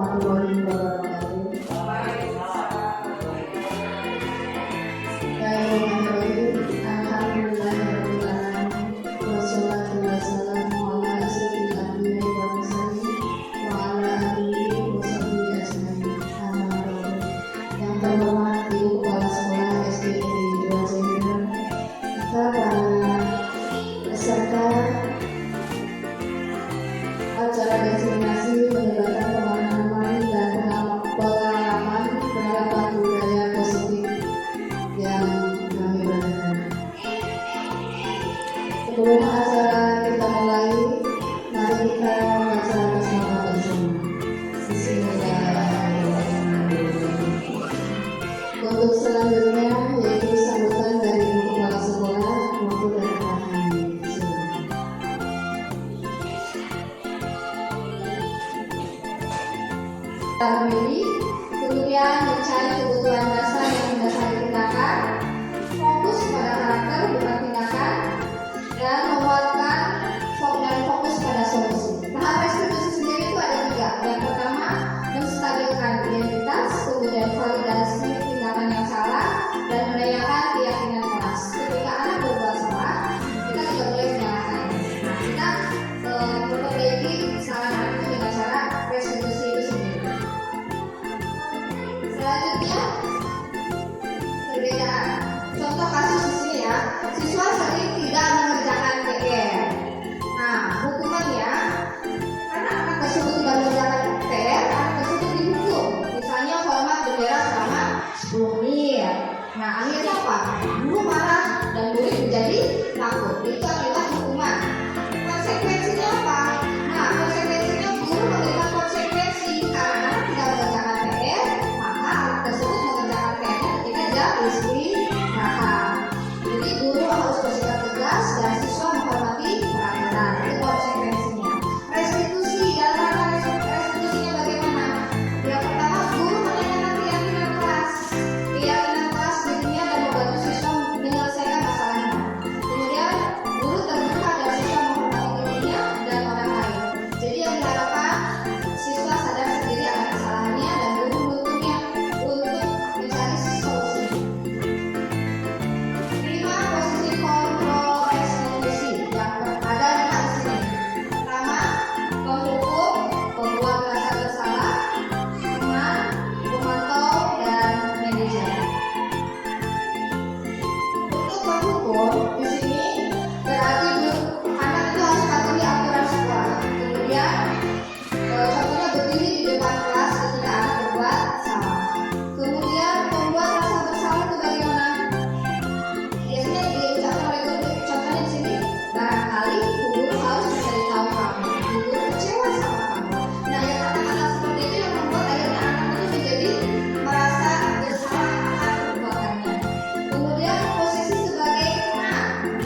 warahmatullahi wabarakatuh. Bismillahirrahmanirrahim. Alhamdulillahirabbil alamin. Wassalatu wassalamu ala asyrofil anbiya'i wal mursalin wa ala alihi wa sahbihi ajmain. Amma ba'du. Yang terhormat Ibu Kepala Sekolah SD Negeri 2 Jember, para peserta acara destinasi penyebaran pemahaman dan pengalaman penerapan budaya positif yang kami banggakan. Sebelum acara kita mulai, mari kita baca basmalah bersama. Bismillahirrahmanirrahim. Untuk selanjutnya yaitu sambutan dari Ibu Kepala Sekolah maupun dari Pak Hani. Memilih, kemudian mencari kebutuhan dasar yang mendasari tindakan, fokus pada karakter bukan tindakan, dan menguatkan fokus pada solusi. Tahap restitusi sendiri itu ada 3. Yang pertama, menstabilkan identitas, kemudian validasi tindakan yang salah, dan menanyakan keyakinan keras. Ketika anak berbuat salah, kita tidak boleh menyalahkan. Nah, kita memperbaiki kesalahan itu dengan cara restitusi itu sendiri. Selanjutnya, perbedaan. Contoh kasus di sini ya, siswa sering tidak mengerjakan PR. Nah, hukumannya, karena anak tersebut tidak mengerjakan PR, anak tersebut dihukum. Misalnya hormat bendera selama 10 menit. Nah, akhirnya apa? Guru marah dan murid menjadi takut. Itu akibat hukuman. Konsekuensinya apa? Nah, konsekuensinya guru menerima konsekuensi karena anak tidak mengerjakan PR, maka anak tersebut mengerjakan PR-nya ketika jam istirahat. Jadi guru harus bersikap tegas dan siswa menghormati peraturan. Itu konsekuensinya. Restitusi, dalam rangka restitusinya bagaimana? Yang pertama, guru menanyakan keyakinan keras dirinya dan membantu siswa menyelesaikan masalahnya. Kemudian guru terbuka dan siswa menghormati dirinya dan orang lain. Jadi yang diharapkan siswa sadar sendiri akan kesalahannya dan guru menuntutnya untuk mencari solusi. 5. Posisi kontrol eksekusi yang ada 5 di sini. Pertama, penghukum, pembuat merasa bersalah, teman, pemantau, dan manajer. Untuk penghukum di sini berarti anak itu harus patuhi aturan sekolah. Kemudian contohnya berdiri di depan kelas ketika anak berbuat salah. Kemudian membuat rasa bersalah itu bagaimana? Biasanya diucapkan oleh guru. Contohnya di sini, barangkali guru harus mencari tahu kamu, guru kecewa sama kamu. Nah, yang kata-kata seperti itu yang membuat akhirnya anak itu menjadi merasa bersalah akan perbuatannya. Kemudian posisi sebagai teman.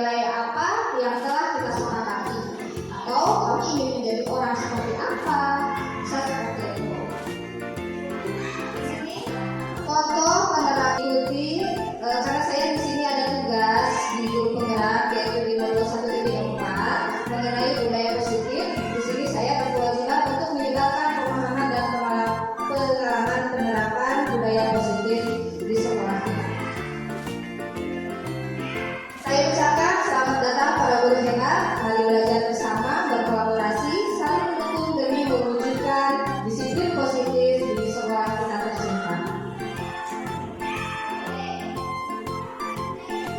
nilai apa yang telah kita sepakati, atau kamu ingin menjadi orang seperti apa, bisa seperti itu. Di sini foto penerap ikuti karena saya di sini ada tugas di guru penggerak yaitu di 01.4 mengenai budaya positif. Di sini saya berkewajiban untuk menyebarkan pemahaman dan pengalaman penerapan budaya positif di sekolah kita. Saya ucapkan selamat datang para guru hebat. Mari belajar bersama, berkolaborasi, saling mendukung demi mewujudkan disiplin positif di sekolah kita tercinta.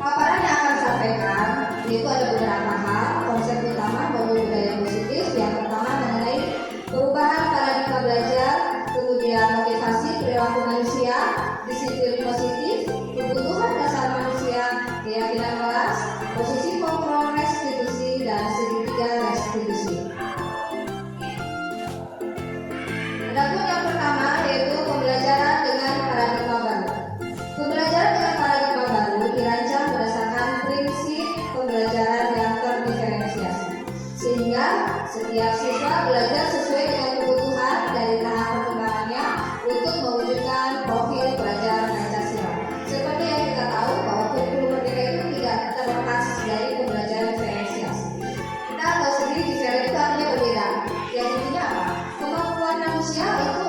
Paparan yang akan sampaikan yaitu ada beberapa hal. Konsep utama bahwa budaya positif yang pertama mengenai perubahan paradigma belajar, kemudian motivasi perilaku manusia, disiplin positif, kebutuhan dasar manusia, keyakinan kelas, posisi kontrol restitusi, dan segitiga restitusi. Adapun yang pertama yaitu pembelajaran dengan paradigma baru. Pembelajaran dengan paradigma baru dirancang berdasarkan prinsip pembelajaran yang terdiferensiasi, sehingga setiap siswa belajar sesuai dengan kebutuhan dari tahap perkembangannya untuk mewujudkan profil pelajar Pancasila. Seperti yang kita tahu bahwa kurikulum merdeka itu tidak terlepas dari pembelajaran diferensiasi. Kita tahu sendiri diferensiasi itu artinya berbeda. Yang intinya apa? Kemampuan manusia itu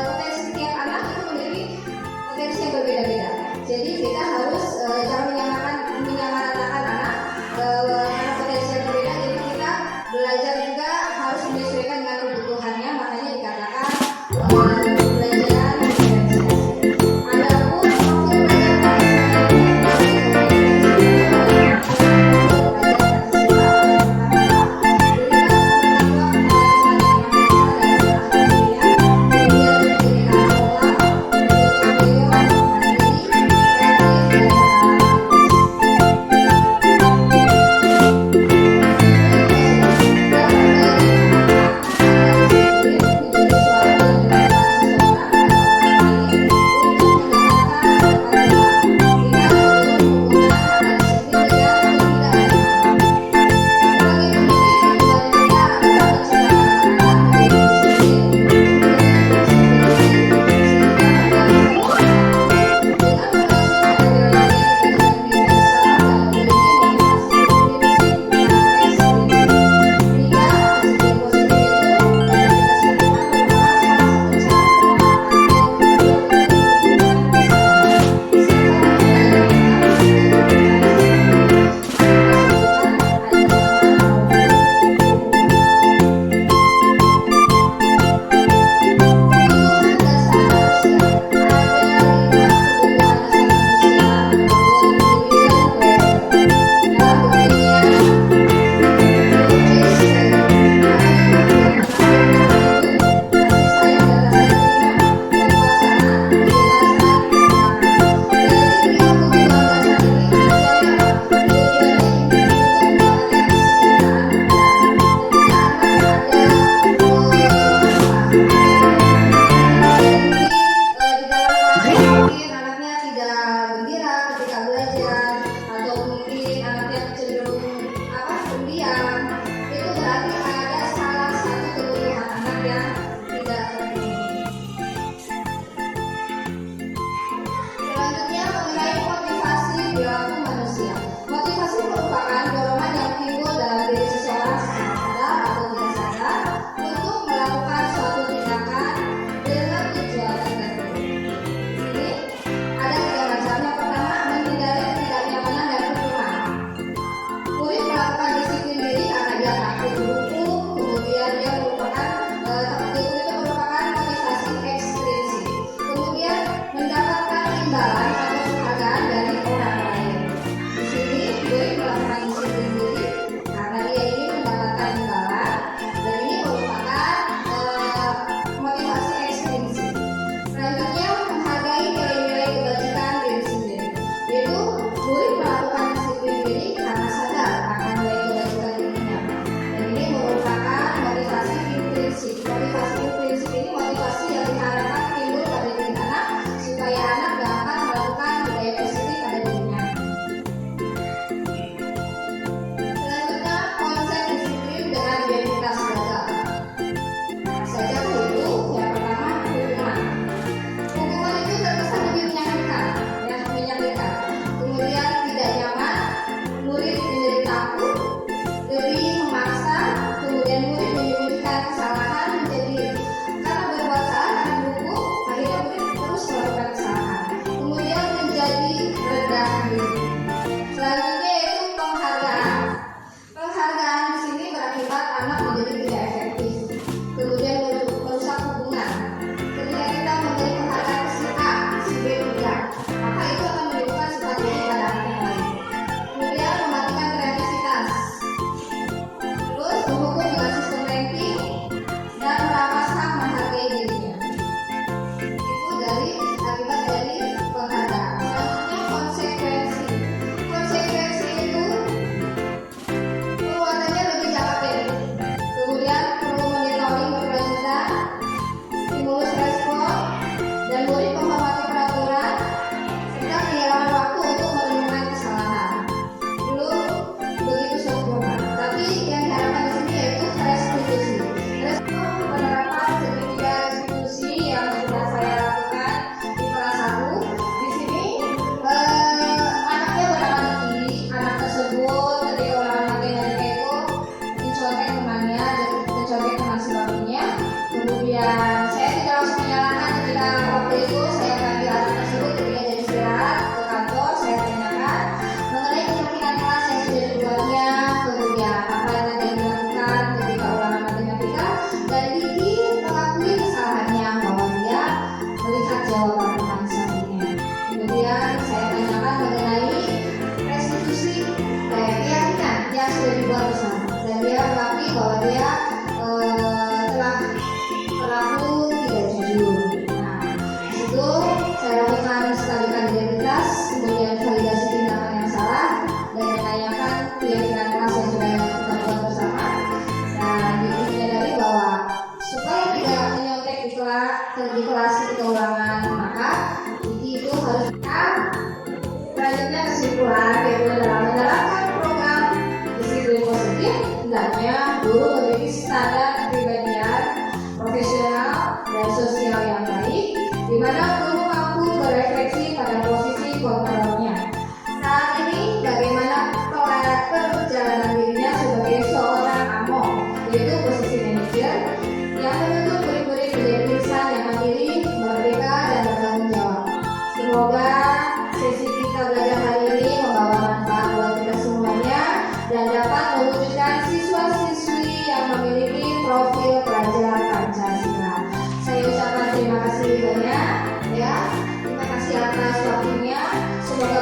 potensi setiap anak itu memiliki potensi yang berbeda-beda. Jadi kita harus jangan menyamaratakan anak karena potensi yang berbeda. Jadi kita belajar juga harus menyesuaikan dengan kebutuhan dibuat bersama dan dia mengakui bahwa dia telah berlaku tidak jujur. Nah, di situ saya lakukan stabilitas identitas, kemudian validasi tindakan yang salah, dan menanyakan keyakinan kelas yang sudah kita buat bersama. Dan menyadari bahwa supaya tidak menyontek di kelas ketika ulangan, maka itu harus kita. Selanjutnya kesimpulan, yaitu dalam menerapkan program disiplin positif, hendaknya guru memiliki standar kepribadian profesional dan sosial yang baik, di mana guru mampu berefleksi pada posisi kontrolnya. Saat ini, bagaimana perjalanan dirinya sebagai seorang AMO, yaitu posisi manajer, yang menuntut murid-murid menjadi insan yang mandiri, merdeka, dan bertanggung jawab. Semoga sesi kita belajar hari ini membawa manfaat buat kita semuanya dan dapat mewujudkan siswa-siswi yang memiliki profil pelajar Pancasila. Saya ucapkan terima kasih banyak ya. Terima kasih atas waktunya. Semoga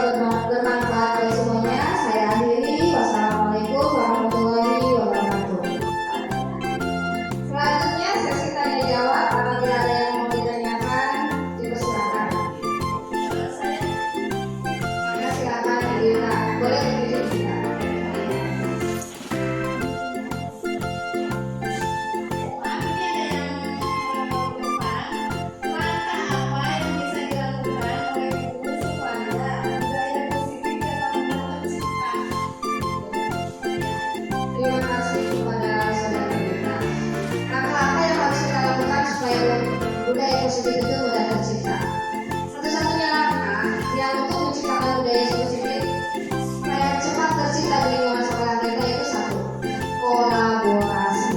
bermanfaat bagi semuanya. Saya akhiri. Wassalamualaikum warahmatullahi wabarakatuh. Selanjutnya sesi tanya jawab. Apabila ada yang mau ditanyakan, dipersilakan. Silakan Dina, boleh berdiri Dina. Terima kasih kepada saudara Dina. Apa yang harus kita lakukan supaya budaya positif itu mudah tercipta? Satu-satunya langkah yang untuk menciptakan budaya positif supaya cepat tercipta di lingkungan sekolah kita itu satu, kolaborasi.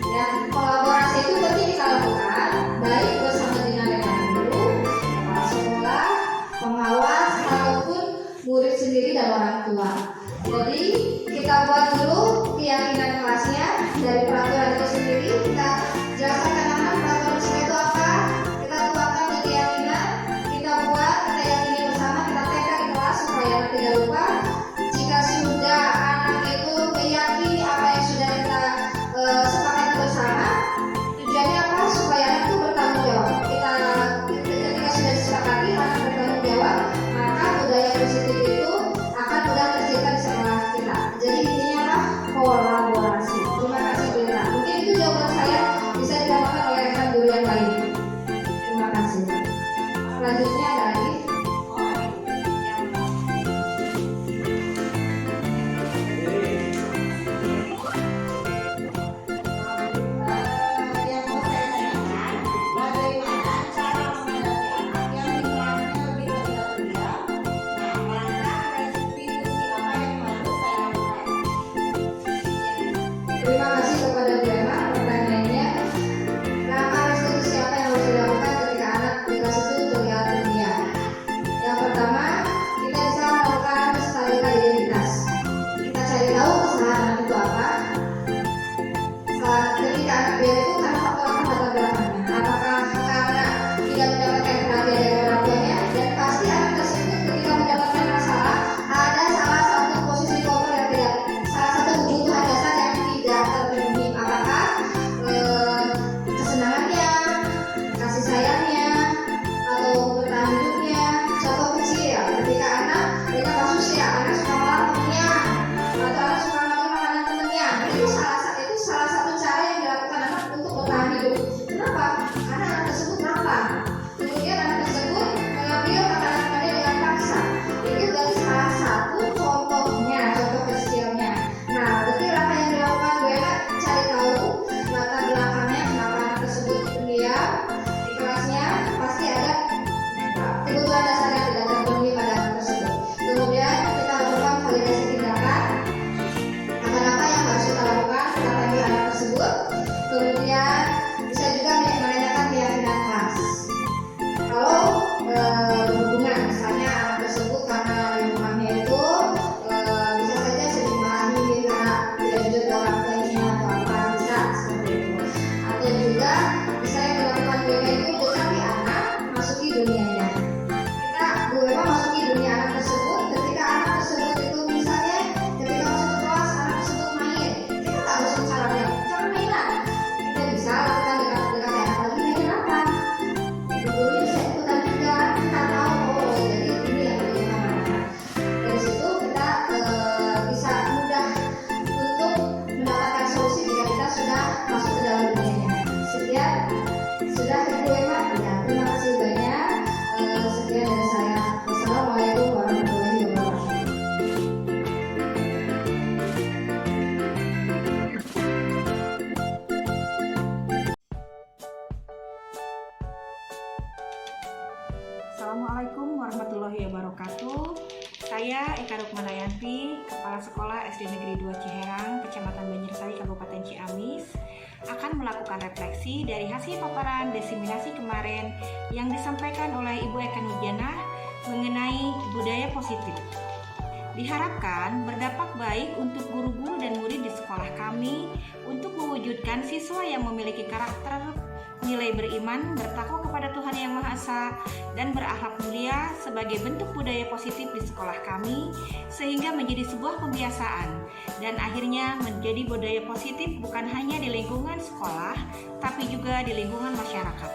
Ya, kolaborasi itu penting kita lakukan baik bersama dengan rekan guru, kepala sekolah, pengawas, ataupun murid sendiri dan orang tua. Jadi kita buat dulu keyakinan kelasnya dari peraturan itu sendiri. Kita jelaskan anak-anak peraturan sesuai itu apa. Kita tuangkan ke keyakinan. Kita buat, kita yakini bersama, kita tekan di kelas supaya anak tidak lupa. Jika sudah anak itu meyakini apa yang sudah kita sepakati bersama, tujuannya apa? Supaya anak itu bertanggung jawab. Ketika sudah disepakati anak bertanggung jawab, maka budaya positif itu akan mudah tercipta di sekolah kita. Jadi intinya apa? Kolaborasi. Terima kasih Dina. Mungkin itu jawaban saya, bisa ditambahkan oleh rekan guru yang lain. Terima kasih. Selanjutnya ada lagi. Yang mau saya tanyakan, bagaimana cara menghadapi anak yang di kelasnya lebih terdiam? Nah, langkah restitusi apa yang harus saya lakukan? Terima kasih kepada Diana pertanyaannya. Langkah restitusi apa yang harus dilakukan ketika anak di kelas itu terlihat terdiam? Yang pertama, kita bisa melakukan stabilitas identitas. Kita cari tahu kesalahan anak itu apa. Ketika anak dia itu karena faktor apa latar belakangnya? Apakah karena tidak mendapatkan perhatian dari orang tuanya? Dan pasti anak tersebut ketika mendapatkan masalah ada salah satu posisi kotor yang tidak, salah satu kebutuhan dasar yang tidak terpenuhi. Apakah kesenangannya, kasih sayangnya, atau bertahan hidupnya? Contoh kecil ya, ketika anak kita kasus ya anak suka malah temennya atau anak suka makan makanan temennya, itu salah satu cara yang dilakukan anak untuk bertahan hidup. Kenapa? Karena anak tersebut lapar. Kemudian anak tersebut mengambil makanan-makanannya dengan paksa. Itu berarti salah satu contohnya, contoh kecilnya. Nah, berarti langkah yang dilakukan gue cari tahu latar belakangnya kenapa anak tersebut pendiam di kelasnya. Pasti ada kebutuhan dasar yang tidak terpenuhi pada anak tersebut. Kemudian kita lakukan validasi tindakan. Apa yang harus kita lakukan? Kita panggil anak tersebut. Kemudian bisa juga menanyakan keyakinan kelas. Kalau berhubungan, misalnya anak tersebut karena lingkungannya itu bisa saja sering dimarahi karena tidak jujur ke orang tuanya atau apa, bisa seperti itu. Atau juga bisa yang dilakukan BK itu dekati anak, masuki dunianya. Kita BK masuki dunia anak tersebut. Ketika anak tersebut itu misalnya ketika masuk ke kelas anak tersebut main Saya Eka Rukmanayanti, Kepala Sekolah SD Negeri 2 Ciherang, Kecamatan Banjarsari, Kabupaten Ciamis, akan melakukan refleksi dari hasil paparan diseminasi kemarin yang disampaikan oleh Ibu Eka Nurjanah mengenai budaya positif. Diharapkan berdampak baik untuk guru-guru dan murid di sekolah kami untuk mewujudkan siswa yang memiliki karakter, nilai beriman, bertakwa kepada Tuhan Yang Maha Esa, dan berakhlak mulia sebagai bentuk budaya positif di sekolah kami, sehingga menjadi sebuah kebiasaan dan akhirnya menjadi budaya positif bukan hanya di lingkungan sekolah, tapi juga di lingkungan masyarakat.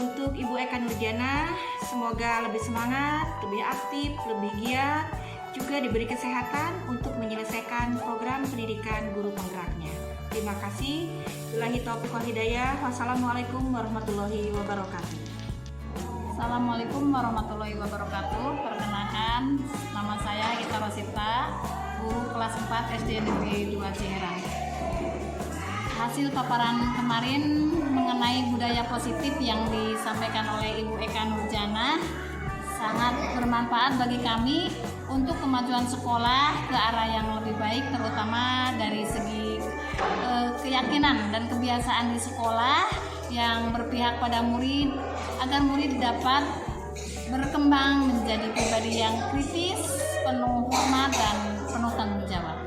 Untuk Ibu Eka Nurjanah, semoga lebih semangat, lebih aktif, lebih giat, juga diberi kesehatan untuk menyelesaikan program pendidikan guru penggeraknya. Terima kasih. Billahi taufiq wal hidayah. Wassalamualaikum warahmatullahi wabarakatuh. Assalamualaikum warahmatullahi wabarakatuh. Perkenalkan, nama saya Gita Rosita, guru kelas 4 SD Negeri 2 Ciherang. Hasil paparan kemarin mengenai budaya positif yang disampaikan oleh Ibu Eka Nurjanah sangat bermanfaat bagi kami untuk kemajuan sekolah ke arah yang lebih baik, terutama dari segi keyakinan dan kebiasaan di sekolah yang berpihak pada murid agar murid dapat berkembang menjadi pribadi yang kritis, penuh hormat dan penuh tanggung jawab.